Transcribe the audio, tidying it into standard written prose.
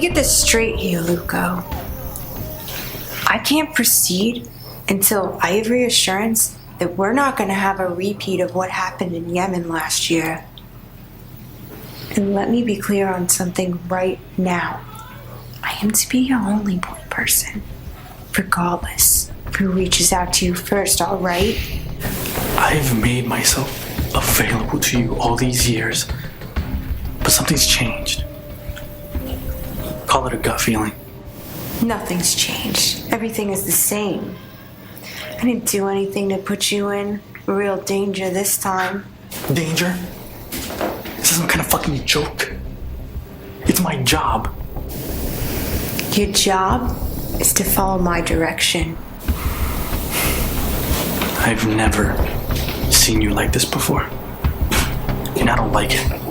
get this straight here, Luco. I can't proceed until I have reassurance that we're not going to have a repeat of what happened in Yemen last year. And let me be clear on something right now. I am to be your only point person, regardless of who reaches out to you first, all right? I've made myself available to you all these years, but something's changed. Call it a gut feeling. Nothing's changed. Everything is the same. I didn't do anything to put you in real danger this time. Danger? This is some kind of fucking joke. It's my job. Your job is to follow my direction. I've never seen you like this before, and I don't like it.